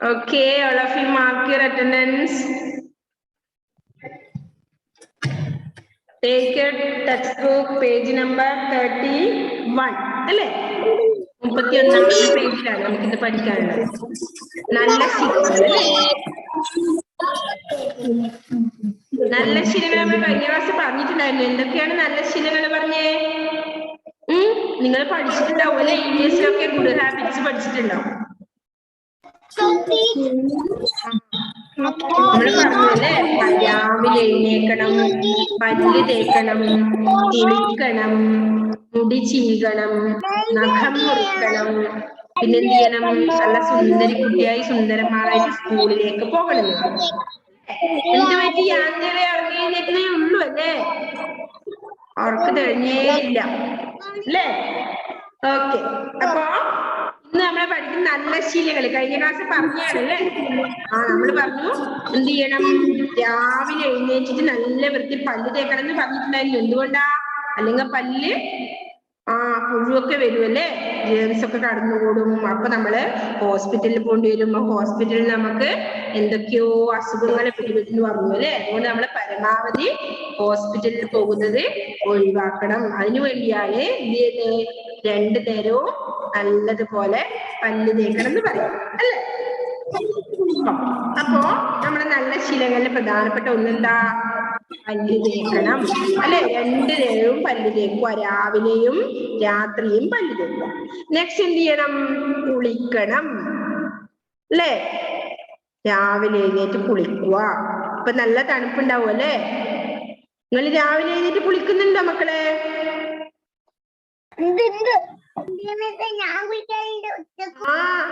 Okay, all of you mark your attendance. Take your textbook, page number 31. അല്ലേ 31ാമത്തെ പേജിലാണ് നമുക്കിത് പഠിക്കാനുള്ളത്. നല്ല ശീലങ്ങൾ അല്ലേ? നല്ല ശീലങ്ങൾ നമ്മൾ കഴിഞ്ഞ ക്ലാസ് പറഞ്ഞിട്ടുണ്ടായിരുന്നു. എന്തൊക്കെയാണ് നല്ല ശീലങ്ങൾ പറഞ്ഞേ? നിങ്ങൾ പഠിച്ചിട്ടുണ്ടാവും അല്ലെ? ഇംഗ്ലീഷിലൊക്കെ ഗുഡ് ഹാബിറ്റ്സ് പഠിച്ചിട്ടുണ്ടാവും. നമ്മള് പറഞ്ഞല്ലേ, രാവിലെ എഴുന്നേക്കണം, പല്ല് തേക്കണം, കുളിക്കണം, മുടി ചീകണം, നഖം മുറിക്കണം, പിന്നെന്ത് ചെയ്യണം? നല്ല സുന്ദരി കുട്ടിയായി സുന്ദരന്മാരായിട്ട് സ്കൂളിലേക്ക് പോകണം. എന്ത് പറ്റി? യാത്രയെ ഇറങ്ങിയിരുന്നേ ഉള്ളൂ അല്ലേ? അവർക്ക് തെളിഞ്ഞേ ഇല്ല അല്ലേ? ഓക്കെ, അപ്പൊ ഇന്ന് നമ്മളെ പഠിക്കുന്ന നല്ല ശീലങ്ങൾ കഴിഞ്ഞ ക്ലാസ് പറഞ്ഞാണല്ലേ? നമ്മള് പറഞ്ഞു എന്ത് ചെയ്യണം? രാവിലെ എഴുന്നേറ്റിട്ട് നല്ല വൃത്തി പല്ല് തേക്കണം എന്ന് പറഞ്ഞിട്ടുണ്ടായിരുന്നു. എന്തുകൊണ്ടാ? അല്ലെങ്കിൽ പല്ല് പുഴുവൊക്കെ വരുമല്ലേ, ജേംസ് ഒക്കെ കടന്നുകൂടും. അപ്പൊ നമ്മള് ഹോസ്പിറ്റലിൽ പോകേണ്ടി വരും. ഹോസ്പിറ്റലിൽ നമുക്ക് എന്തൊക്കെയോ അസുഖങ്ങളെ പിടിപെട്ടെന്ന് പറഞ്ഞു അല്ലേ? അതുകൊണ്ട് നമ്മള് പരമാവധി ഹോസ്പിറ്റലിൽ പോകുന്നത് ഒഴിവാക്കണം. അതിനു വേണ്ടിയാണ് എന്ത് ചെയ്യുന്നത്? 2 നേരവും നല്ലതുപോലെ പല്ല് തേക്കണം എന്ന് പറയും അല്ലേ? അപ്പോ നമ്മുടെ നല്ല ശീലങ്ങളിൽ പ്രധാനപ്പെട്ട ഒന്നെന്താ? പല്ല് തേക്കണം അല്ലെ? 2 നേരവും പല്ല് തേക്കുക, രാവിലെയും രാത്രിയും പല്ല് തേക്കുക. നെക്സ്റ്റ് എന്ത് ചെയ്യണം? കുളിക്കണം അല്ലേ? രാവിലെ എഴുന്നേറ്റ് കുളിക്കുക. ഇപ്പൊ നല്ല തണുപ്പുണ്ടാവും അല്ലേ? നിങ്ങൾ രാവിലെ എഴുന്നേറ്റ് കുളിക്കുന്നുണ്ടോ മക്കളെ?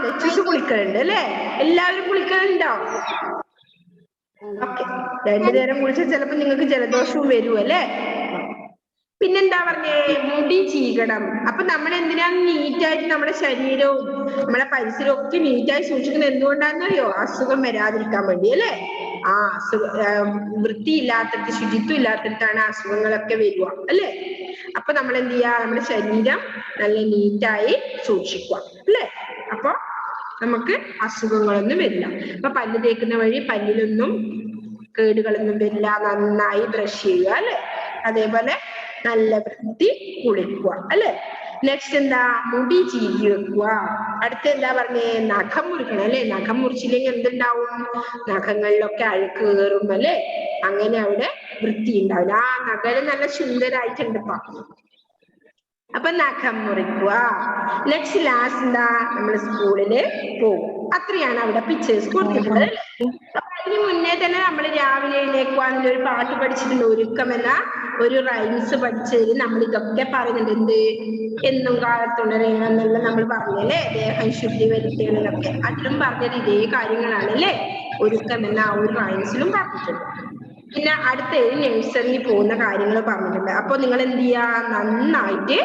ലക്ഷ്യസ് കുളിക്കലുണ്ട് അല്ലേ? എല്ലാവരും കുളിക്കലുണ്ടോ? ഓക്കെ, 2 നേരം കുളിച്ചാൽ ചിലപ്പോ നിങ്ങൾക്ക് ജലദോഷവും വരും അല്ലേ? പിന്നെന്താ പറഞ്ഞേ? മുടി ചീകണം. അപ്പൊ നമ്മൾ എന്തിനാണ് നീറ്റായിട്ട് നമ്മുടെ ശരീരവും നമ്മുടെ പരിസരവും ഒക്കെ നീറ്റായി സൂക്ഷിക്കുന്നത്? എന്തുകൊണ്ടാണെന്നറിയോ? അസുഖം വരാതിരിക്കാൻ വേണ്ടി അല്ലേ? വൃത്തിയില്ലാത്തടത്ത്, ശുചിത്വം ഇല്ലാത്തടത്താണ് അസുഖങ്ങളൊക്കെ വരിക അല്ലേ? അപ്പൊ നമ്മൾ എന്ത് ചെയ്യാ? നമ്മുടെ ശരീരം നല്ല നീറ്റായി സൂക്ഷിക്കുക അല്ലേ? അപ്പൊ നമുക്ക് അസുഖങ്ങളൊന്നും വരില്ല. അപ്പൊ പല്ല് തേക്കുന്ന വഴി പല്ലിലൊന്നും കേടുകളൊന്നും വരില്ല. നന്നായി ബ്രഷ് ചെയ്യുക അല്ലെ? അതേപോലെ നല്ല വൃത്തി കുളിക്കുക അല്ലെ? നെക്സ്റ്റ് എന്താ? മുടി ചീകി വെക്കുക. അടുത്ത എന്താ പറഞ്ഞേ? നഖം മുറിക്കണം അല്ലെ? നഖം മുറിച്ചില്ലെങ്കിൽ എന്തുണ്ടാവും? നഖങ്ങളിലൊക്കെ അഴുക്ക് കയറും അല്ലെ? അങ്ങനെ അവിടെ വൃത്തി ഉണ്ടാവില്ല. നഖം നല്ല സുന്ദരായിട്ടുണ്ട്. അപ്പൊ നഖം മുറിക്കുക. നെക്സ്റ്റ് ലാസ്റ്റ് എന്താ? നമ്മൾ സ്കൂളില് പോകും. അത്രയാണ് അവിടെ പിക്ചേഴ്സ് കൊടുത്തിട്ടുള്ളത് അല്ലേ? അപ്പൊ അതിന് മുന്നേ തന്നെ നമ്മൾ രാവിലെ എഴുന്നേൽക്കുക ഒരു പാട്ട് പഠിച്ചിട്ടുണ്ട്. ഒരുക്കം എന്ന ഒരു റൈംസ് പഠിച്ചതിൽ നമ്മൾ ഇതൊക്കെ പറയുന്നുണ്ട്. എന്ത്? എന്നും കാലത്തുണരണം എന്നുള്ള നമ്മൾ പറഞ്ഞല്ലേ? ദേഹം ശുദ്ധി വരുത്തണതൊക്കെ അതിലും പറഞ്ഞത് ഇതേ കാര്യങ്ങളാണ് അല്ലേ? ഒരുക്കം എന്ന ആ ഒരു റൈംസിലും പറഞ്ഞിട്ടുണ്ട്. പിന്നെ അടുത്ത നഴ്സറി പോകുന്ന കാര്യങ്ങൾ പറഞ്ഞിട്ടുണ്ട്. അപ്പൊ നിങ്ങൾ എന്ത് ചെയ്യാ? നന്നായിട്ട്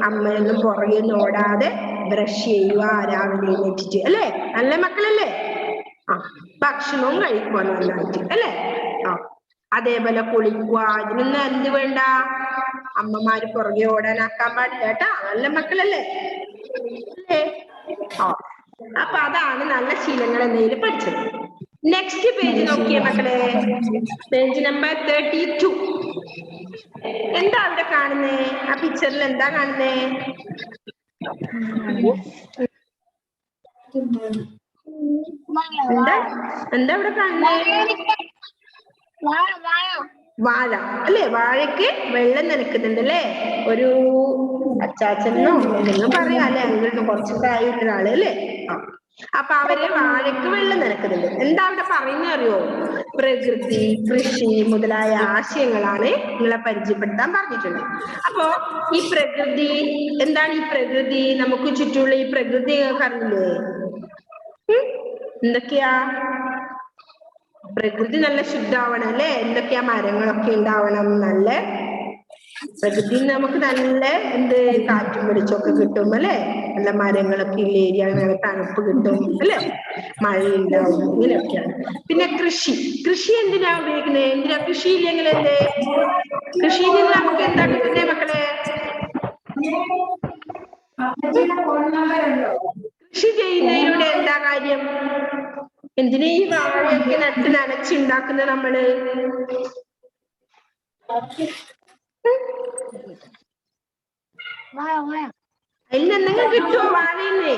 അമ്മയൊന്നും പുറകെ ഓടാതെ ബ്രഷ് ചെയ്യുക രാവിലെ എഴുന്നേറ്റിട്ട് അല്ലേ? നല്ല മക്കളല്ലേ? ഭക്ഷണവും കഴിക്കുക നന്നായിട്ട് അല്ലേ? അതേപോലെ കുളിക്കുക. ഇതിനൊന്നും എന്ത് വേണ്ട? അമ്മമാര് പുറകെ ഓടാനാക്കാൻ പാടില്ല കേട്ടാ. നല്ല മക്കളല്ലേ? അല്ലേ? അപ്പൊ അതാണ് നല്ല ശീലങ്ങൾ എന്നതിൽ പഠിച്ചത്. നെക്സ്റ്റ് പേജ് നോക്കിയേ മക്കളെ, പേജ് നമ്പർ 32. എന്താ അവിടെ കാണുന്നേ? ആ പിക്ചറിൽ എന്താ കാണുന്നേ? എന്താ അവിടെ കാണുന്നേ? വാഴ അല്ലേ? വാഴയ്ക്ക് വെള്ളം നനക്കുന്നുണ്ട് അല്ലേ? ഒരു അച്ചാച്ചനോ എന്തെങ്കിലും പറയാം അല്ലെ? അങ്ങനെ കുറച്ച് പ്രായമുള്ള ഒരാള് അല്ലേ? അപ്പൊ അവര് വാഴയ്ക്ക് വെള്ളം നനക്കുന്നുണ്ട്. എന്താ അവിടെ പറയുന്നത് അറിയോ? പ്രകൃതി, കൃഷി മുതലായ ആശയങ്ങളാണ് നിങ്ങളെ പരിചയപ്പെടുത്താൻ പറഞ്ഞിട്ടുണ്ട്. അപ്പോ ഈ പ്രകൃതി എന്താണ്? ഈ പ്രകൃതി നമുക്ക് ചുറ്റുമുള്ള ഈ പ്രകൃതി അറിയില്ലേ? എന്തൊക്കെയാ? പ്രകൃതി നല്ല ശുദ്ധാവണം അല്ലെ? എന്തൊക്കെയാ? മരങ്ങളൊക്കെ ഉണ്ടാവണം. നല്ല പ്രകൃതി നമുക്ക് നല്ല കാറ്റും വെളിച്ചമൊക്കെ കിട്ടും അല്ലെ? നല്ല മരങ്ങളൊക്കെ ഉള്ള ഏരിയ, നല്ല തണുപ്പ് കിട്ടും അല്ലെ? മഴ ഉണ്ടാവും. ഇങ്ങനെയൊക്കെയാണ്. പിന്നെ കൃഷി എന്തിനാ ഉപയോഗിക്കുന്നത്? എന്തിനാ? കൃഷി ഇല്ലെങ്കിൽ എന്തേ? കൃഷിയിൽ നിന്ന് നമുക്ക് എന്താ കിട്ടുന്നേ മക്കളെ? കൃഷി ചെയ്യുന്നതിലൂടെ എന്താ കാര്യം? എന്തിനാ ഈ വാഴയൊക്കെ നട്ട് നനച്ചുണ്ടാക്കുന്നത് നമ്മള്? അതിൽ എന്തെങ്കിലും കിട്ടുമോ വാഴയില്ലേ?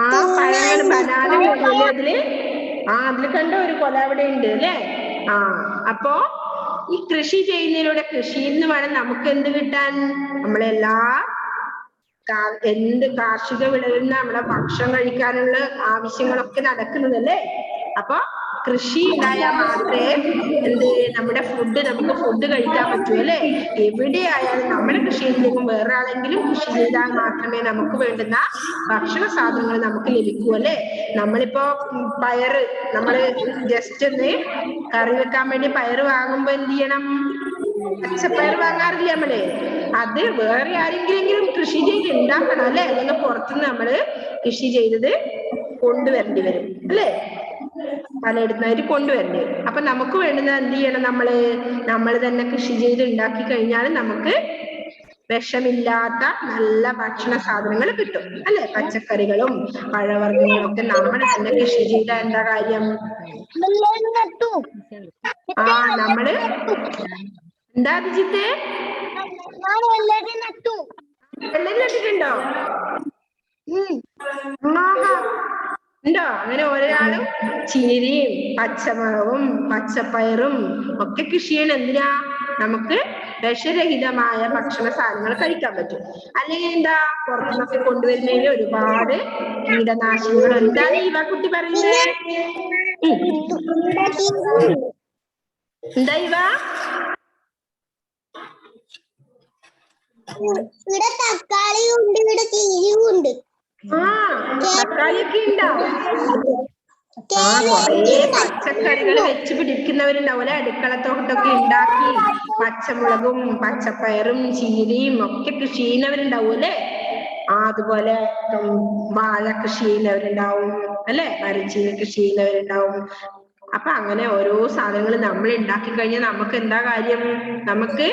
ആ പഴങ്ങൾ ബനാന വീഴൂല്ലേ അതില്? അതില് കണ്ട ഒരു കൊല അവിടെ ഉണ്ട് അല്ലേ? അപ്പോ ഈ കൃഷി ചെയ്യുന്നതിലൂടെ കൃഷിയിൽ നിന്ന് വേണം നമുക്ക് എന്ത് കിട്ടാൻ? നമ്മളെല്ലാ എന്ത് കാർഷിക വിളവിൽ നിന്ന് നമ്മളെ ഭക്ഷണം കഴിക്കാനുള്ള ആവശ്യങ്ങളൊക്കെ നടക്കുന്നതല്ലേ? അപ്പൊ കൃഷി ഉണ്ടായാൽ മാത്രമേ നമ്മുടെ നമുക്ക് ഫുഡ് കഴിക്കാൻ പറ്റൂ അല്ലെ? എവിടെയായാലും നമ്മൾ കൃഷി ചെയ്തില്ലെങ്കിൽ വേറെ ആളെങ്കിലും കൃഷി ചെയ്താൽ മാത്രമേ നമുക്ക് വേണ്ടുന്ന ഭക്ഷണ സാധനങ്ങൾ നമുക്ക് ലഭിക്കൂ അല്ലെ? നമ്മളിപ്പോ പയറ് നമ്മള് ജസ്റ്റ് ഒന്ന് കറി വെക്കാൻ വേണ്ടി പയറ് വാങ്ങുമ്പോ എന്ത് ചെയ്യണം? പച്ചപ്പയർ വാങ്ങാറില്ല നമ്മള്. അത് വേറെ ആരെങ്കിലും കൃഷി ചെയ്ത് ഉണ്ടാക്കണം അല്ലെ? അല്ലെങ്കിൽ പുറത്തുനിന്ന് നമ്മള് കൃഷി ചെയ്തത് കൊണ്ടുവരേണ്ടി വരും അല്ലെ? പലയിടത്തുനിന്നായിട്ട് കൊണ്ടുവരേണ്ടി വരും. അപ്പൊ നമുക്ക് വേണ്ടുന്നത് എന്ത് ചെയ്യണം? നമ്മൾ തന്നെ കൃഷി ചെയ്ത് ഉണ്ടാക്കി കഴിഞ്ഞാൽ നമുക്ക് വിഷമില്ലാത്ത നല്ല ഭക്ഷണ സാധനങ്ങൾ കിട്ടും അല്ലെ? പച്ചക്കറികളും പഴവർഗ്ഗങ്ങളും ഒക്കെ നമ്മൾ തന്നെ കൃഷി ചെയ്താൽ എന്താ കാര്യം? നമ്മള് എന്താ അഭിജിത്തെ? വെള്ളരി നട്ടിട്ടുണ്ടോ? ഉണ്ടോ? അങ്ങനെ ഒരാളും ചീരയും പച്ചമുളകും പച്ചപ്പയറും ഒക്കെ കൃഷി ചെയ്യണം. എന്തിനാ? നമുക്ക് വിഷരഹിതമായ ഭക്ഷണ സാധനങ്ങൾ കഴിക്കാൻ പറ്റും. അല്ലെങ്കിൽ എന്താ? പുറത്തുനിന്നൊക്കെ കൊണ്ടുവരുന്നതിൽ ഒരുപാട് കീടനാശിനികൾ. എന്താണ് ഈ കുട്ടി പറയുന്നത്? എന്താ ഇവ? ഇവിടെ തക്കാളിയും ഉണ്ട്, ഇവിടെ ചീരയും ഉണ്ട്. തക്കാളിയൊക്കെ ഉണ്ടോ? കൊറേ പച്ചക്കറികൾ വെച്ച് പിടിക്കുന്നവരുണ്ടാവൂലെ? അടുക്കളത്തോട്ടൊക്കെ ഉണ്ടാക്കി പച്ചമുളകും പച്ചപ്പയറും ചീരയും ഒക്കെ കൃഷി ചെയ്യുന്നവരുണ്ടാവൂല്ലേ? അതുപോലെ വാഴ കൃഷി ചെയ്യുന്നവരുണ്ടാവും അല്ലെ? മരച്ചീനി കൃഷി ചെയ്യുന്നവരുണ്ടാവും. അപ്പൊ അങ്ങനെ ഓരോ സാധനങ്ങൾ നമ്മൾ ഉണ്ടാക്കി കഴിഞ്ഞാൽ നമുക്ക് എന്താ കാര്യം? നമുക്ക്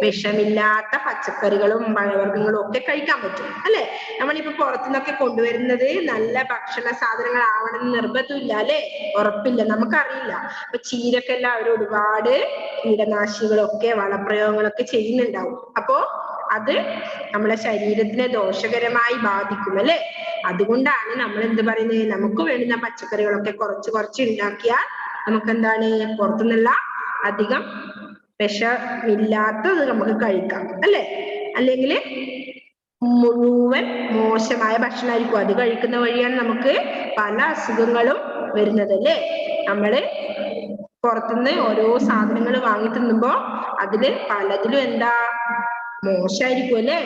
വിഷമില്ലാത്ത പച്ചക്കറികളും പഴവർഗ്ഗങ്ങളും ഒക്കെ കഴിക്കാൻ പറ്റും അല്ലെ? നമ്മളിപ്പോ പുറത്തുനിന്നൊക്കെ കൊണ്ടുവരുന്നത് നല്ല ഭക്ഷണ സാധനങ്ങൾ ആവണമെന്ന് നിർബന്ധമില്ല അല്ലെ? ഉറപ്പില്ല, നമുക്കറിയില്ല. അപ്പൊ ചീരൊക്കെ എല്ലാം അവർ ഒരുപാട് കീടനാശിനികളൊക്കെ വളപ്രയോഗങ്ങളൊക്കെ ചെയ്യുന്നുണ്ടാവും. അപ്പോ അത് നമ്മളെ ശരീരത്തിനെ ദോഷകരമായി ബാധിക്കും അല്ലെ? അതുകൊണ്ടാണ് നമ്മൾ എന്ത് പറയുന്നത്? നമുക്ക് വേണ്ടുന്ന പച്ചക്കറികളൊക്കെ കുറച്ച് ഉണ്ടാക്കിയാൽ നമുക്ക് എന്താണ്? പുറത്തുനിന്നുള്ള അധികം വിഷമില്ലാത്തത് നമുക്ക് കഴിക്കാം അല്ലെ? അല്ലെങ്കിൽ മുഴുവൻ മോശമായ ഭക്ഷണമായിരിക്കും. അത് കഴിക്കുന്ന വഴിയാണ് നമുക്ക് പല അസുഖങ്ങളും വരുന്നത് അല്ലെ? നമ്മള് പുറത്തുനിന്ന് ഓരോ സാധനങ്ങൾ വാങ്ങി തിന്നുമ്പോ അതില് പലതിലും എന്താ? മോശമായിരിക്കും അല്ലെ?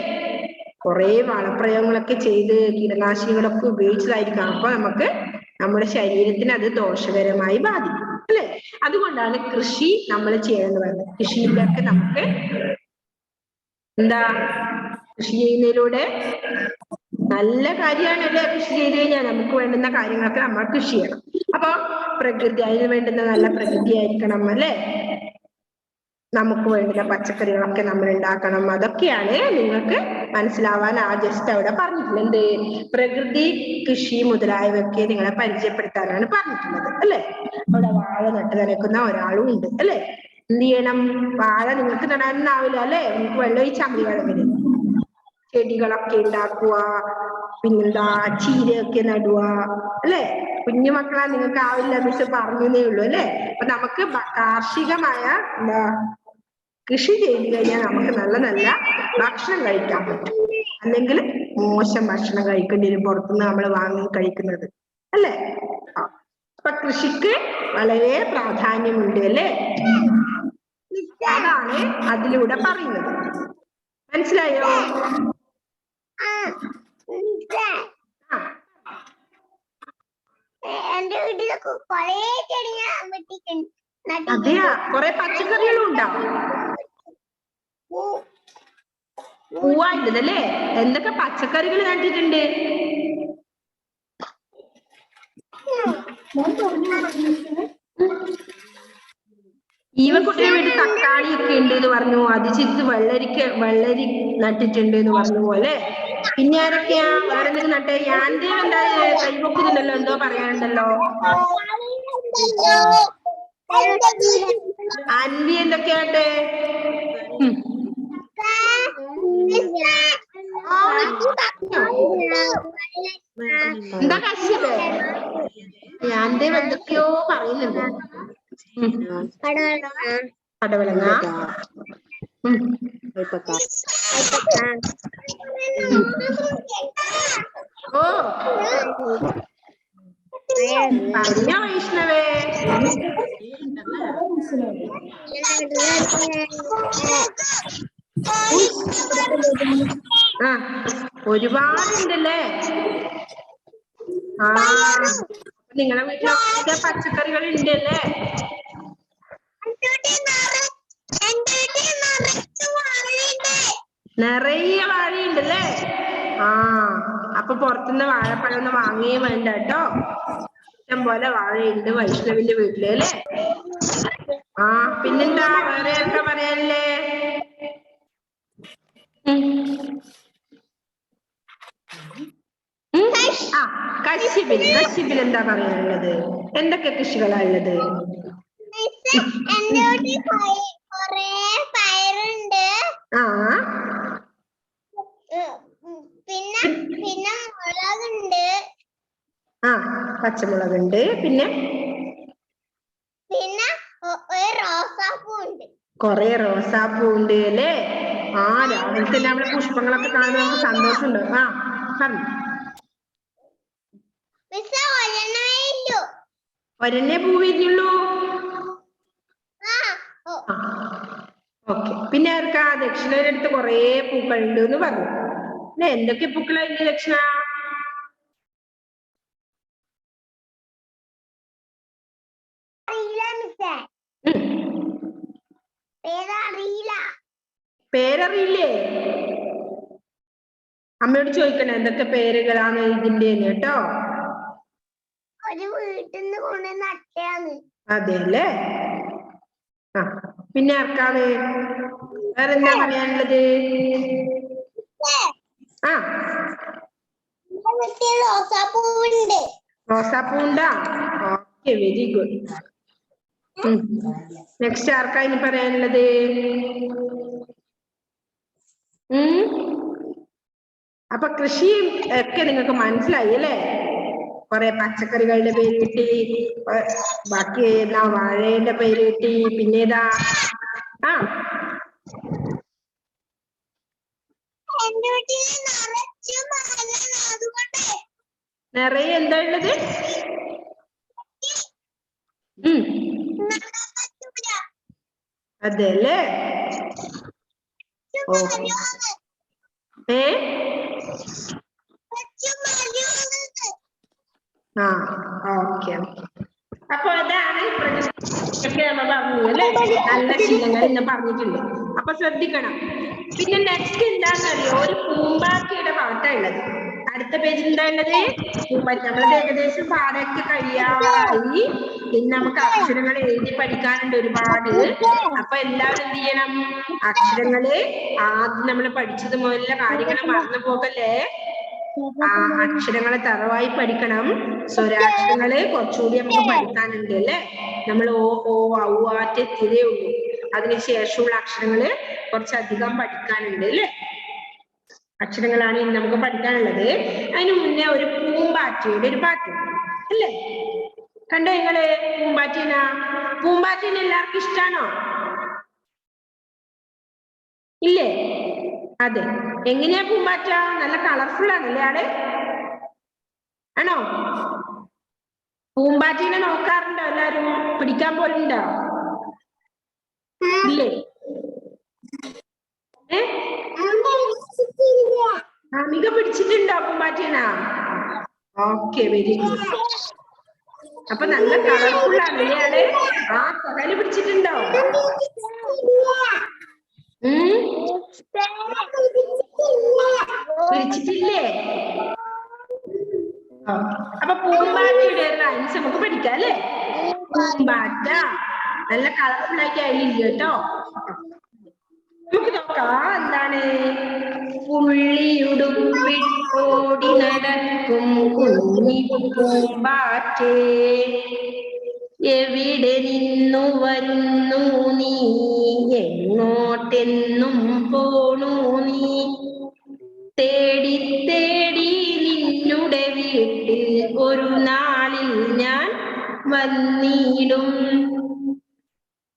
കുറെ വളപ്രയോഗങ്ങളൊക്കെ ചെയ്ത് കീടനാശിനികളൊക്കെ ഉപയോഗിച്ചതായിരിക്കാം. അപ്പൊ നമുക്ക് നമ്മുടെ ശരീരത്തിന് അത് ദോഷകരമായി ബാധിക്കും അല്ലെ? അതുകൊണ്ടാണ് കൃഷി നമ്മൾ ചെയ്യണമെന്ന് പറയുന്നത്. കൃഷിയിലൊക്കെ നമുക്ക് എന്താ? കൃഷി ചെയ്യുന്നതിലൂടെ നല്ല കാര്യമാണ് അല്ലെ? കൃഷി ചെയ്ത് കഴിഞ്ഞാൽ നമുക്ക് വേണ്ടുന്ന കാര്യങ്ങളൊക്കെ നമ്മൾ കൃഷി ചെയ്യണം. അപ്പൊ പ്രകൃതി, അതിന് വേണ്ടുന്ന നല്ല പ്രകൃതി ആയിരിക്കണം അല്ലെ? നമുക്ക് വേണ്ടുന്ന പച്ചക്കറികളൊക്കെ നമ്മൾ ഉണ്ടാക്കണം. അതൊക്കെയാണ് നിങ്ങൾക്ക് മനസ്സിലാവാൻ ജസ്റ്റ് അവിടെ പറഞ്ഞിട്ടുള്ളത്. എന്ത്? പ്രകൃതി, കൃഷി മുതലായവയൊക്കെ നിങ്ങളെ പരിചയപ്പെടുത്താനാണ് പറഞ്ഞിട്ടുള്ളത് അല്ലെ? അവിടെ വാഴ നട്ട് നനയ്ക്കുന്ന ഒരാളും ഉണ്ട് അല്ലെ? എന്ത് ചെയ്യണം? വാഴ നിങ്ങൾക്ക് നടാനൊന്നും ആവില്ല അല്ലെ? നിങ്ങൾക്ക് വെള്ളം ഒഴിച്ചാൽ മതി വളവില്. ചെടികളൊക്കെ ഉണ്ടാക്കുക, പിന്നെന്താ ചീരയൊക്കെ നടുക അല്ലെ? കുഞ്ഞു മക്കളാ, നിങ്ങൾക്ക് ആവില്ല മിസ് പറഞ്ഞേ ഉള്ളൂ അല്ലെ? അപ്പൊ നമുക്ക് കാർഷികമായ എന്താ കൃഷി ചെയ്ത് കഴിഞ്ഞാൽ നമുക്ക് നല്ല നല്ല ഭക്ഷണം കഴിക്കാൻ പറ്റും. അല്ലെങ്കിൽ മോശം ഭക്ഷണം കഴിക്കേണ്ടി വരും പുറത്തുനിന്ന് നമ്മൾ വാങ്ങി കഴിക്കുന്നത് അല്ലെ? അപ്പൊ കൃഷിക്ക് വളരെ പ്രാധാന്യമുണ്ട് അല്ലെ? അതാണ് അതിലൂടെ പറയുന്നത്. മനസ്സിലായോ? എന്റെ വീട്ടിലൊക്കെ കൊറേ ചെടികൾ അതെയാ? കൊറേ പച്ചക്കറികളും ഉണ്ടാവും. പൂവായിട്ടല്ലേ? എന്തൊക്കെ പച്ചക്കറികൾ നട്ടിട്ടുണ്ട്? ഈവക്കുട്ടിയുടെ വീട്ടിൽ തക്കാളി ഒക്കെ ഉണ്ട് എന്ന് പറഞ്ഞു. അതിജിത്ത് വെള്ളരി നട്ടിട്ടുണ്ട് എന്ന് പറഞ്ഞു പോലെ. പിന്നെ ആരൊക്കെയാ വേറെ എന്തെങ്കിലും നട്ടെ? യാന്തേവ് എന്താ കൈവക്കുന്നുണ്ടല്ലോ, എന്തോ പറയാനുണ്ടല്ലോ. അൻവി എന്തൊക്കെയാട്ടെ? എന്താ കശ്യപേ? യാന്തേവ് എന്തൊക്കെയോ പറയുന്നുണ്ട്. പടവലങ്ങ. ഓ പറഞ്ഞ വൈഷ്ണവേ. ആ ഒരുപാടുണ്ടല്ലേ. ആ നിങ്ങളെ വീട്ടിലൊക്കെ പച്ചക്കറികൾ ഉണ്ടല്ലേ. നിറയെ വാഴയുണ്ടല്ലേ. ആ അപ്പൊ പുറത്തുനിന്ന് വാഴപ്പഴം ഒന്നും വാങ്ങിയേ വേണ്ട കേട്ടോ. ഇഷ്ടം പോലെ വാഴയുണ്ട് വൈഷ്ണവിന്റെ വീട്ടില് അല്ലേ. ആ പിന്നെന്താ വേറെ എന്താ പറയാനല്ലേ? ആ കശ്യപിൽ എന്താ പറയാനുള്ളത്? എന്തൊക്കെ കൃഷികളാ ഉള്ളത്? പയറുണ്ട്. ആ പിന്നെ മുളകുണ്ട്. ആ പച്ചമുളകുണ്ട്. പിന്നെ റോസാപ്പൂ ഉണ്ട്. കൊറേ റോസാപ്പൂ ഉണ്ട് അല്ലേ. ആ രാവിലെ തന്നെ നമ്മളെ പുഷ്പങ്ങളൊക്കെ കാണുമ്പോൾ നമുക്ക് സന്തോഷമുണ്ട്. ആ പറഞ്ഞു. ഒരെണ്ണേ പൂ വിരിഞ്ഞുള്ളൂ. ഓക്കെ. പിന്നെ ആർക്കാ? ദക്ഷിണയുടെ അടുത്ത് കൊറേ പൂക്കളുണ്ട് എന്ന് പറഞ്ഞു അല്ലെ. എന്തൊക്കെ പൂക്കളുണ്ട് ദക്ഷിണ? പേരറിയില്ലേ? അമ്മയോട് ചോദിക്കണേ എന്തൊക്കെ പേരുകളാണ് ഇതിന്റെ കേട്ടോ. ഒരു വീട്ടിൽ നിന്ന് കൊണ്ട് നട്ടാണ്. അതെ അല്ലേ. ആ പിന്നെ ആർക്കാണ് വേറെന്താ പറയാനുള്ളത്? ആ റോസാപ്പൂവുണ്ട്. റോസാപ്പൂണ്ടാ. Okay very good. നെക്സ്റ്റ് ആർക്കാ ഇനി പറയാനുള്ളത്? അപ്പൊ കൃഷി ഒക്കെ നിങ്ങൾക്ക് മനസ്സിലായി അല്ലേ. കുറെ പച്ചക്കറികളുടെ പേര് കിട്ടി, ബാക്കി ഏതാ വാഴയുടെ പേര് കിട്ടി, പിന്നെ ഏതാ? ആ നിറയെ എന്താ ഉള്ളത്? അതെ അല്ലേ. ആ ഓക്കെ. അപ്പൊ അതാണ് ഒക്കെ നമ്മൾ പറഞ്ഞു അല്ലേ. നല്ല ശീലങ്ങൾ ഇന്ന് പറഞ്ഞിട്ടുണ്ട്. അപ്പൊ ശ്രദ്ധിക്കണം. പിന്നെ നെക്സ്റ്റ് എന്താണെന്നറിയോ? ഒരു പൂമ്പാറ്റയുടെ പാട്ടാ ഉള്ളത്. അടുത്ത പേജിൽ എന്താ ഉള്ളത്? പൂമ്പാറ്റ. നമ്മളത് ഏകദേശം പാടൊക്കെ കഴിയാറായി. ഇന്ന് നമുക്ക് അക്ഷരങ്ങൾ എഴുതി പഠിക്കാനുണ്ട് ഒരുപാട്. അപ്പൊ എല്ലാവരും എന്ത് ചെയ്യണം? അക്ഷരങ്ങള് ആദ്യം നമ്മൾ പഠിച്ചത് മുതലുള്ള കാര്യങ്ങൾ മറന്നു പോകല്ലേ. ആ അക്ഷരങ്ങളെ തറവായി പഠിക്കണം. സ്വരാക്ഷരങ്ങള് കുറച്ചുകൂടി നമുക്ക് പഠിക്കാനുണ്ട് അല്ലെ. നമ്മൾ ഓ ഓ ഔ ആറ്റ തിരേ ഉള്ളൂ. അതിനുശേഷമുള്ള അക്ഷരങ്ങള് കുറച്ചധികം പഠിക്കാനുണ്ട് അല്ലെ. അക്ഷരങ്ങളാണ് ഇന്ന് നമുക്ക് പഠിക്കാനുള്ളത്. അതിനു മുന്നേ ഒരു പൂമ്പാറ്റയുടെ ഒരു പാട്ട് അല്ലേ. കണ്ടോ നിങ്ങള് പൂമ്പാറ്റീനെ എല്ലാവർക്കും ഇഷ്ടാണോ? ഇല്ലേ? അതെ. എങ്ങനെയാ പൂമ്പാറ്റ? നല്ല കളർഫുൾ ആണല്ലേ ആള്? ആണോ? പൂമ്പാറ്റീനെ നോക്കാറുണ്ടോ എല്ലാരും? പിടിക്കാൻ പോലുണ്ടോ? ഇല്ലേ? അമിക പിടിച്ചിട്ടുണ്ടോ പൂമ്പാറ്റീനാ? Okay very good. അപ്പൊ നല്ല കളർഫുൾ ആണല്ലേ ആള്? ആ പകല് പിടിച്ചിട്ടുണ്ടോ? പിടിച്ചിട്ടില്ലേ? അപ്പൊ പൂമ്പാറ്റയുടെ റൈംസ് നമുക്ക് പഠിക്കാം അല്ലേ. പൂമ്പാറ്റ നല്ല കളർഫുൾ ആയിട്ട് അതിലില്ല കേട്ടോ. നമുക്ക് നോക്കാം എന്താണ്. പുള്ളിയുടുപ്പിട്ടോടി നടക്കും കുഞ്ഞിപ്പൂമ്പാറ്റേ, എവിടെ നിന്നു വരുന്നു നീ, എങ്ങോട്ടെന്നും പോണു നീ, തേടി തേടി നിന്നുടെ വീട്ടിൽ ഒരു നാളിൽ ഞാൻ വന്നിടും.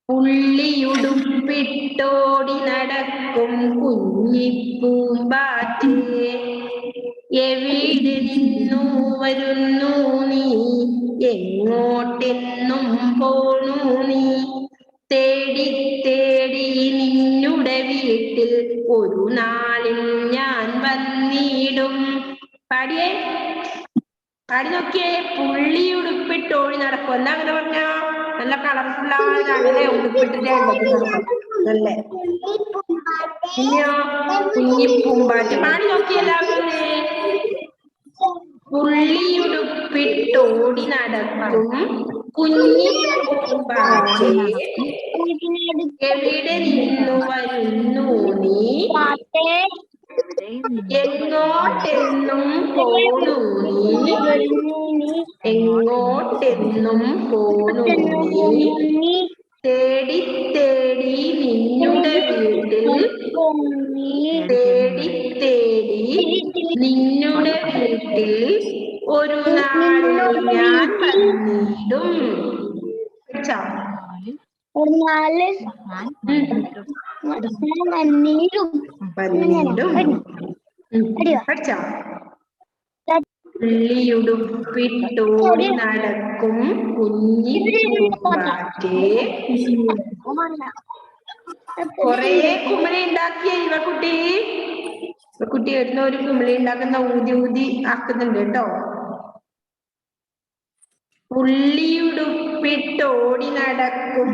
പുള്ളിയുടുപ്പിട്ടോടി നടക്കും കുഞ്ഞിപ്പൂമ്പാറ്റേ, എവിടെ നിന്നു വരുന്നു നീ, എങ്ങോട്ടെന്നും പോണു നീ, തേടി തേടി നിന്നുടെ വീട്ടിൽ ഒരു നാളിൽ ഞാൻ വന്നിടും. പാടിയേ, പാടി നോക്കിയേ. പുള്ളിയുടുപ്പിട്ടോടി നടക്കും. എന്താ അങ്ങനെ പറഞ്ഞ? നല്ല കളർഫുൾ ആണല്ലേ ഉടുപ്പിട്ടിട്ടേ നല്ലേ. പിന്നെയോ കുഞ്ഞിപ്പൂമ്പാറ്റ. പാടി നോക്കി എല്ലാവരും. പുള്ളിയുടുപ്പിട്ടോടി നടക്കും കുഞ്ഞിപ്പൂമ്പാറ്റേ, എവിടെ നിന്നു വരുന്നു നീ, എങ്ങോട്ടെന്നും പോണു നീ, എങ്ങോട്ടെന്നും പോണു നീ, തേടി തേടി നിന്നുടെ വീട്ടിൽ, തേടി തേടി നിന്നുടെ വീട്ടിൽ ഒരു നാളിൽ ഞാൻ വന്നിടും. പഠിച്ചോ? പുള്ളിയുടുപ്പിട്ടോടി നടക്കും കുഞ്ഞിപ്പൂമ്പാറ്റേ, കൊറേ കുമിളി ഉണ്ടാക്കിയ ഇവക്കുട്ടി. ഇവക്കുട്ടി വരുന്ന ഒരു കുമിളി ഉണ്ടാക്കുന്ന ഊതി ഊതി ആക്കുന്നുണ്ട് കേട്ടോ. പുള്ളിയുടുപ്പിട്ടോടി നടക്കും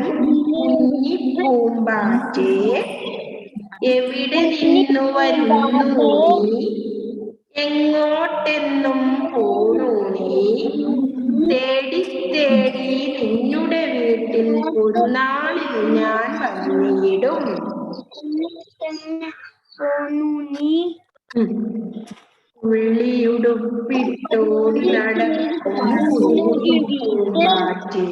കുഞ്ഞിപ്പൂമ്പാറ്റേ, എവിടെ നിന്നു വരുന്നു നീ, എങ്ങോട്ടെന്നും പോണു നീ, തേടി തേടി നിന്നുടെ വീട്ടിൽ ഒരു നാളിൽ ഞാൻ വന്നിടും. പുള്ളിയുടുപ്പിട്ടോടി നടക്കും കുഞ്ഞിപ്പൂമ്പാറ്റേ,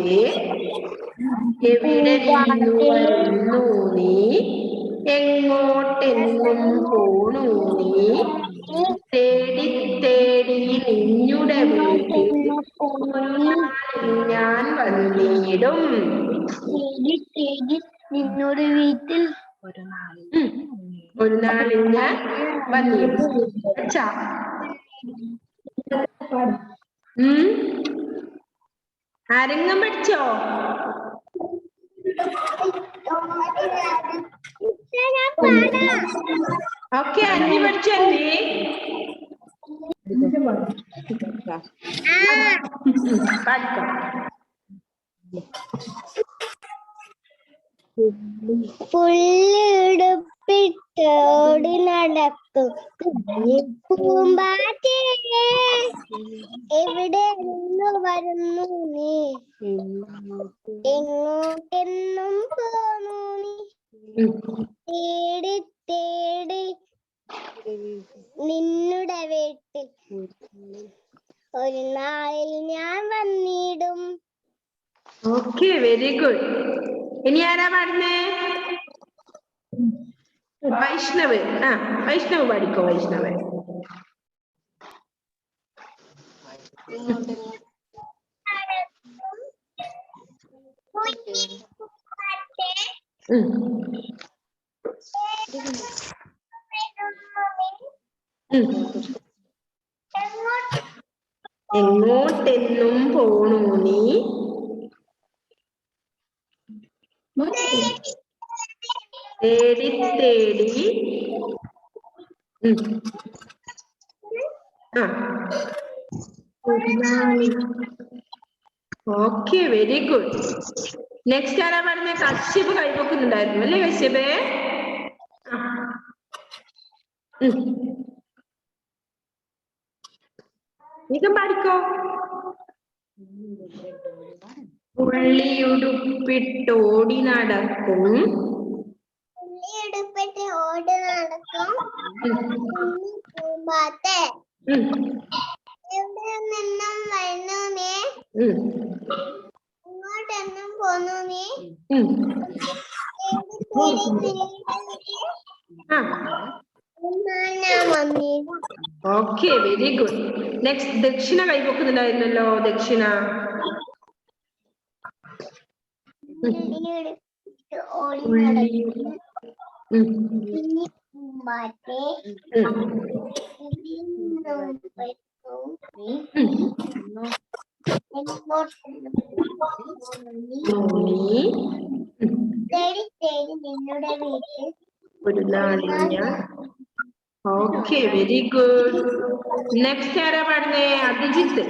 എവിടെ നിന്നു വരുന്നു നീ, എങ്ങോട്ടെന്നും പോണു നീ, തേടി തേടി നിന്നുടെ വീട്ടിൽ ഒരു നാളിൽ ഞാൻ വന്നിടും. നിന്നോട് വീട്ടിൽ ഒരു നാളിൽ ഞാൻ വന്നിടും. ആരെങ്കിലും പഠിച്ചോ? ഓക്കെ, അന്നി പഠിച്ചോ? പഠിക്കോ. പുള്ളിയുടുപ്പിട്ടോടി നടക്കും പൂമ്പാറ്റേ, എവിടെ നിന്ന് വരുന്നു നീ, എങ്ങോട്ടെന്നും പോന്നു നീ, തേടി തേടി നിന്നുടെ വീട്ടിൽ ഒരു നാളിൽ ഞാൻ വന്നിടും. Okay, very good. ഇനി ആരാ പാടുന്നേ? വൈഷ്ണവ്. വൈഷ്ണവ് പാടിക്കോ. വൈഷ്ണവ്. എങ്ങോട്ടെന്നും പോണു നീ, തേടി തേടി ഓക്കെ, വെരി ഗുഡ്. നെക്സ്റ്റ് ആരാ പറഞ്ഞ? കശ്യപ് കൈവക്കുന്നുണ്ടായിരുന്നു അല്ലേ? കശ്യപേ നീക്കം പാടിക്കോ. പുള്ളിയുടുപ്പിട്ടോടി നടക്കും. പുള്ളിയെടുപ്പിട്ട് ഓടി നടക്കും പൂമ്പാറ്റേ. എവിടെ നിന്നും വരുന്നു നീ? ഇങ്ങോട്ടെന്നും പോന്നു നീ? ഞാൻ വന്നില്ല. Okay, very good. നെക്സ്റ്റ് ദക്ഷിണ കൈവക്കുന്നുണ്ടായിരുന്നല്ലോ. ദക്ഷിണ ഓടി നടക്കും പൂമ്പാറ്റേ. തേടി തേടി നിന്നുടെ വീട്ടിൽ ഒരു നാളിൽ ഞാൻ. Okay, very good. നെക്സ്റ്റ് ആരാ പാടുന്നേ? അഭിജിത്ത്.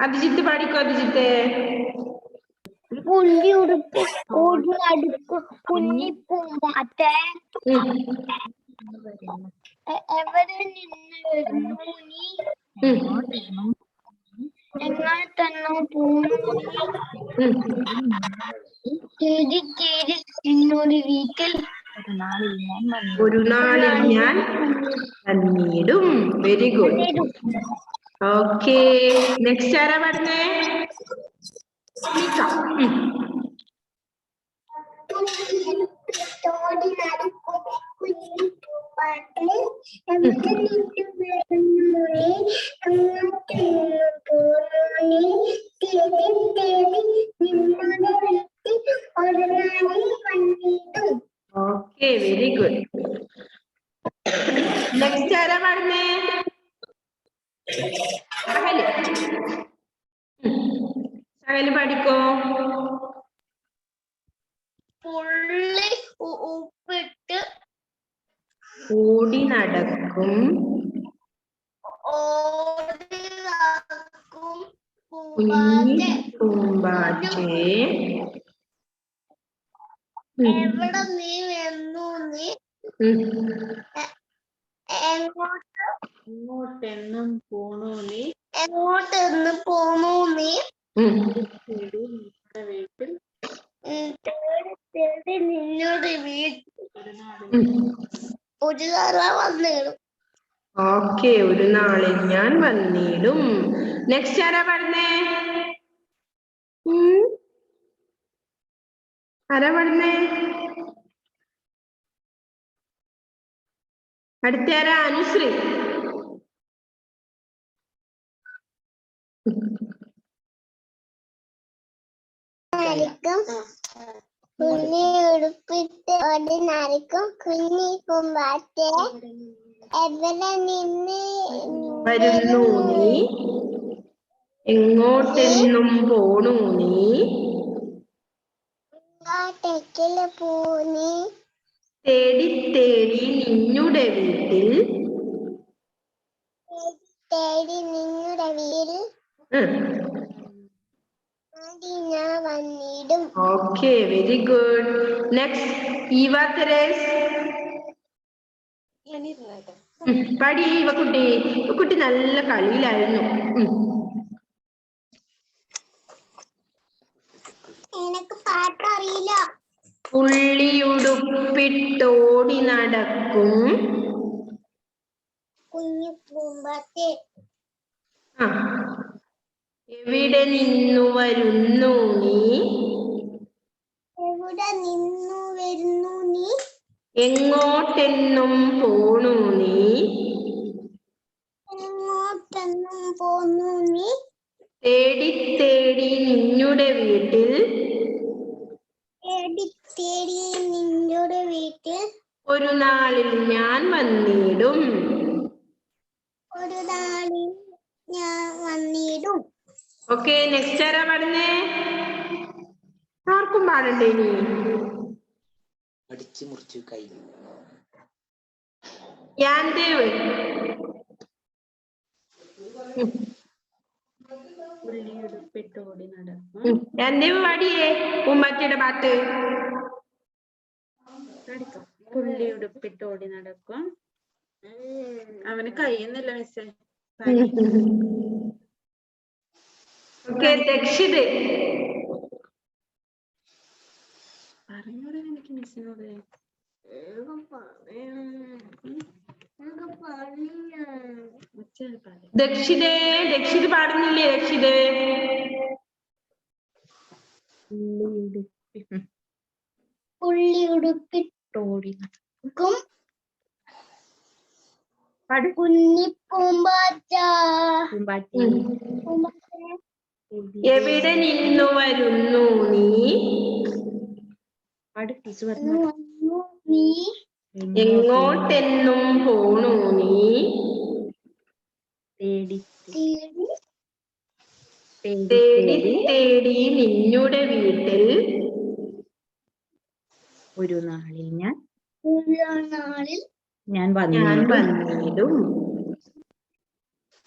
അഭിജിത്ത് പാടിക്കോ. അഭിജിത്ത്. പുള്ളിയുടുപ്പ് ഓടി നടക്കും കുഞ്ഞിപ്പൂമ്പാറ്റേ. എവിടെ നിന്ന് വരുന്നു നീ? എങ്ങോട്ടെന്നും പോന്നു നീ? തേടി തേടി നിന്നോട് വീട്ടിൽ ഒരു നാളിൽ ഞാൻ വന്നിടും. Very good. ഓക്കെ, നെക്സ്റ്റ് ആരാ പാടുന്നേ? ഓടി നടക്കും കുഞ്ഞിപ്പൂമ്പാറ്റേ. എവിടെ നിന്ന് വരുന്നു നീ? എങ്ങോട്ടെന്നും പോന്നു നീ? തേടി തേടി നിന്നോട് വീട്ടിൽ ഒരു നാളിൽ വന്നിടും. Okay, very good. നെക്സ്റ്റ് ആരാ പാടുന്നേ? സഹല്. സഹല് പാടിക്കോ. പുള്ളി ഉപ്പിട്ട് ഓടി നടക്കും ഓടി നടക്കും കുഞ്ഞി പൂമ്പാറ്റേ. എവിടെ നീ വന്നു നീ? എങ്ങോട്ടെന്നും പോന്നു നീ? എങ്ങോട്ടെന്നും പോന്നു നീ? തേടി വീട്ടിൽ തേടി തേടി നിന്നോട് വീട്ടിൽ ഒരു നാള വന്നിടും. ഓക്കെ, ഒരു നാളിൽ ഞാൻ വന്നിടും. നെക്സ്റ്റ് ആരാ പാടുന്നേ? ആരാ പാടുന്നേ? അടുത്ത ആരാ? അനുശ്രീ. കുഞ്ഞി ഉടുപ്പിട്ട് ഓടി നടക്കും കുഞ്ഞി പൂമ്പാറ്റേ. എവിടെ നിന്ന് വരുന്നു നീ? എങ്ങോട്ടെന്നും പോണു നീ? ഇങ്ങോട്ടേക്കല് പോന്നി? തേടി തേടി നിന്നുടെ വീട്ടിൽ തേടി നിന്നുടെ വീട്ടിൽ ഞാൻ വന്നിടും. Okay, very good. Next Eva Therese. പാടി ഇവക്കുട്ടി. ഇവക്കുട്ടി നല്ല കളിയിലായിരുന്നു. എനിക്ക് പാട്ടറിയില്ല. പുള്ളിയുടുപ്പിട്ടോടി നടക്കും കുഞ്ഞു പൂമ്പാറ്റേ. എവിടെ നിന്നു വരുന്നു നീ? എവിടെ നിന്നു വരുന്നു നീ? എങ്ങോട്ടെന്നും പോണു നീ? എങ്ങോട്ടെന്നും പോന്നു നീ? തേടി തേടി നിന്നുടെ വീട്ടിൽ തേടി തേടി നിന്നുടെ വീട്ടിൽ ഒരു നാളിൽ ഞാൻ വന്നിടും. ഒരു നാളിൽ ഞാൻ വന്നിടും. ഓക്കെ, നെക്സ്റ്റ് ആരാ പാടുന്നേ? ആർക്കും പാടണ്ടേ ഇനി? അടിച്ചു മുറിച്ചു കഴിഞ്ഞു. യാൻദേവ്. പുള്ളിയുടുപ്പിട്ടോടി നടക്കും. യാൻദേവ് പാടിയേ പൂമ്പാറ്റയുടെ പാട്ട്. പുള്ളിയുടുപ്പിട്ടോടി നടക്കും. അവന് കഴിയുന്നില്ല മിസ്സേ. ഓക്കെ ദക്ഷിത്. പറഞ്ഞോടെ എനിക്ക് മിസ്സിനോട്. ദക്ഷിതേ, ദക്ഷിത് പാടുന്നില്ലേ ദക്ഷിത്? പുള്ളി ഉടുപ്പിട്ടോടി നടക്കും കുഞ്ഞിപ്പൂമ്പാറ്റ. എവിടെ നിന്നു വരുന്നു നീ? നീ എങ്ങോട്ടെന്നും പോണു നീ? തേടി തേടി തേടി നിന്നുടെ വീട്ടിൽ ഒരു നാളിൽ ഞാൻ വന്നിടും.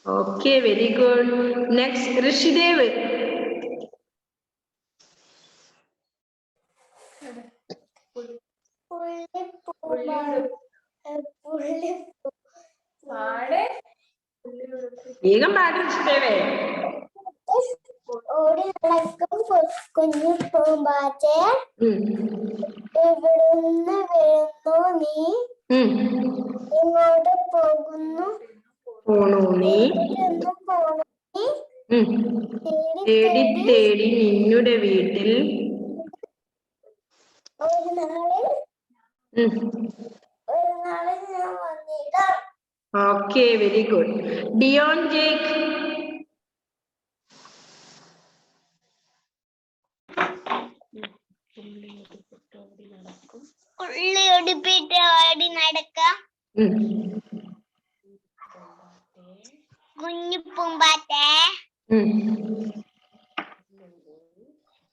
Okay very good. Next Rishidev. വേഗം പാട് ഋഷിദേവേ. ഓടി നടക്കും കുഞ്ഞു പൂമ്പാറ്റേ, എവിടുന്ന് വരുന്നു നീ? എങ്ങോട്ട് പോണു നീ? തേടി തേടി നിന്നുടെ വീട്ടിൽ ഒരു നാളിൽ ഞാൻ വന്നിടാം. Okay very good. Dion Jake. ഉള്ളി ഒടിപ്പിട്ട് ഓടി നടക്കാം കുഞ്ഞു പൂമ്പാറ്റേ,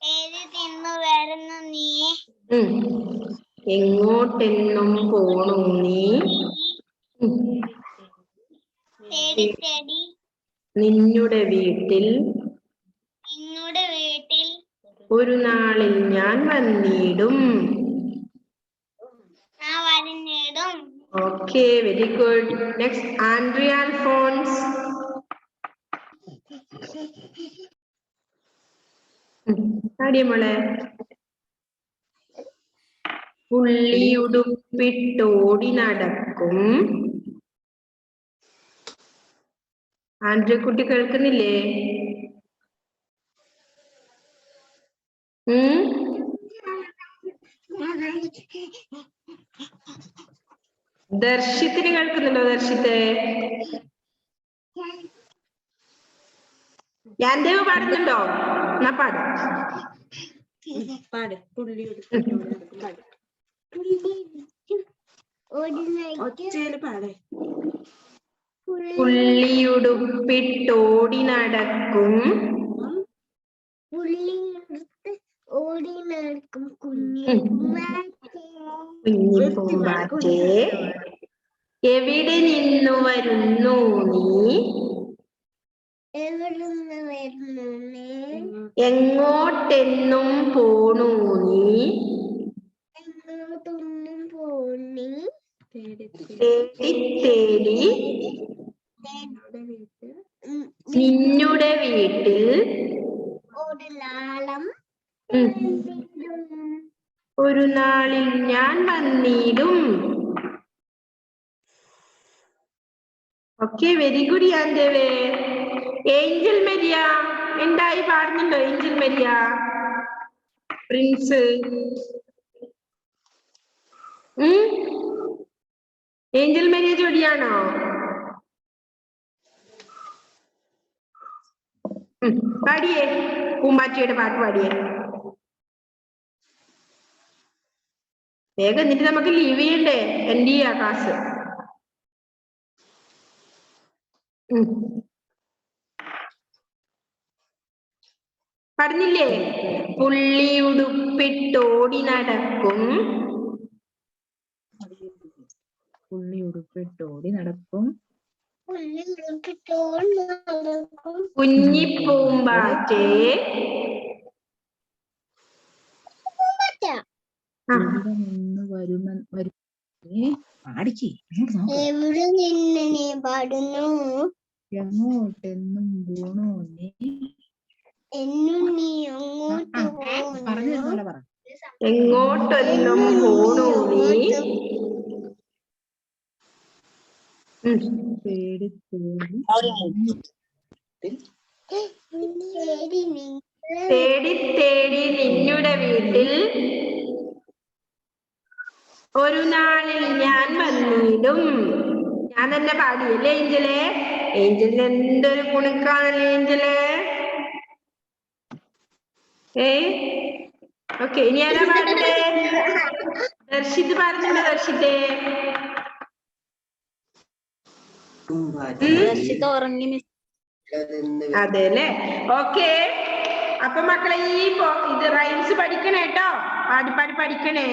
ഏത് തിന്നു വരുന്നു നീ? എങ്ങോട്ടെന്നും പോണു നീ? തേടി തേടി നിന്നുടെ വീട്ടിൽ ഒരു നാളിൽ ഞാൻ വന്നിടും. Okay very good. Next Andrea Alphonse. പാടിയ മോളെ. പുള്ളിയുടുപ്പിട്ടോടി നടക്കും. ആൻഡ്രിയ കുട്ടി കേൾക്കുന്നില്ലേ? ദർശിത്തിന് കേൾക്കുന്നുണ്ടോ? ദർശിത്തെ ഞാൻ ദേവ് പാടുന്നുണ്ടോ? എന്നാ പാട്. പുള്ളിയുടുപ്പിട്ടോടി നടക്കും കുഞ്ഞിപ്പൂമ്പാറ്റേ, എവിടെ നിന്നു വരുന്നു നീ? എങ്ങോട്ടെന്നും പോണു നീ? തേടി തേടി നിന്നുടെ വീട്ടിൽ ഒരു നാളിൽ ഞാൻ വന്നിടും. ഓക്കെ വെരി ഗുഡ് യാൻദേവേ. ഏഞ്ചൽ മരിയ എന്തായി പാടുന്നുണ്ടോ? ഏഞ്ചൽ മരിയ പ്രിൻസ്. ഏഞ്ചൽ മരിയ ജോഡിയാണോ? പാടിയേ, പൂമ്പാറ്റയുടെ പാട്ട് പാടിയേ വേഗം. എന്നിട്ട് നമുക്ക് ലീവ് ചെയ്യണ്ടേ? എൻഡ് ചെയ്യാ ക്ലാസ്. പറഞ്ഞില്ലേ? പുള്ളിയുടുപ്പിട്ടോടി നടക്കും കുഞ്ഞിപ്പൂമ്പാറ്റേ, എവിടെ നിന്ന് നീ പാടുന്നു? എങ്ങോട്ടെന്നും പോണോ നീ? എന്നുണ്ണി അങ്ങോട്ട് പറഞ്ഞു തരുന്നോലെ പറ. എങ്ങോട്ടൊന്നും പോണു നീ? തേടി തേടി തേടി നിന്നുടെ വീട്ടിൽ ഒരു നാളിൽ ഞാൻ വന്നിടും. ഞാൻ തന്നെ പാടിയല്ലേ ഏഞ്ചലെ? ഏഞ്ചലിന് എന്തൊരു കുണുക്കാണല്ലേ ഏഞ്ചല്? ഓക്കെ, ഇനി ആരാ പാടണ്ടേ? ദർശിത് പാടുന്നുണ്ടോ? ദർശിതേ ഉറങ്ങി. അതെ അല്ലേ? ഓക്കെ, അപ്പൊ മക്കളെ ഇത് റൈംസ് പഠിക്കണേ കേട്ടോ. പാടി പാടി പഠിക്കണേ.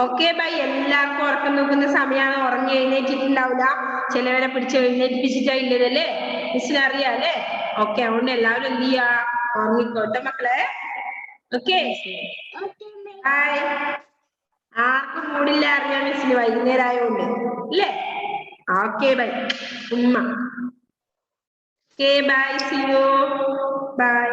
Okay bye. എല്ലാവർക്കും ഉറക്കം നോക്കുന്ന സമയമാണ്. ഉറങ്ങി എഴുന്നേറ്റിട്ടുണ്ടാവില്ല. ചിലവരെ പിടിച്ച് എഴുന്നേൽപ്പിച്ചിട്ടില്ലതല്ലേ? മിസ്സിന് അറിയാം അല്ലേ? ഓക്കെ, അതുകൊണ്ട് എല്ലാവരും എന്ത് ചെയ്യാ? ഉറങ്ങിക്കോട്ടെ മക്കളെ. Okay, hi. ആർക്കും മൂടില്ല അറിയാം മിസ്സിന്, വൈകുന്നേരം ആയതുകൊണ്ട് അല്ലേ? ഓക്കെ ബൈ ഉമ്മ. Okay bye, see you by.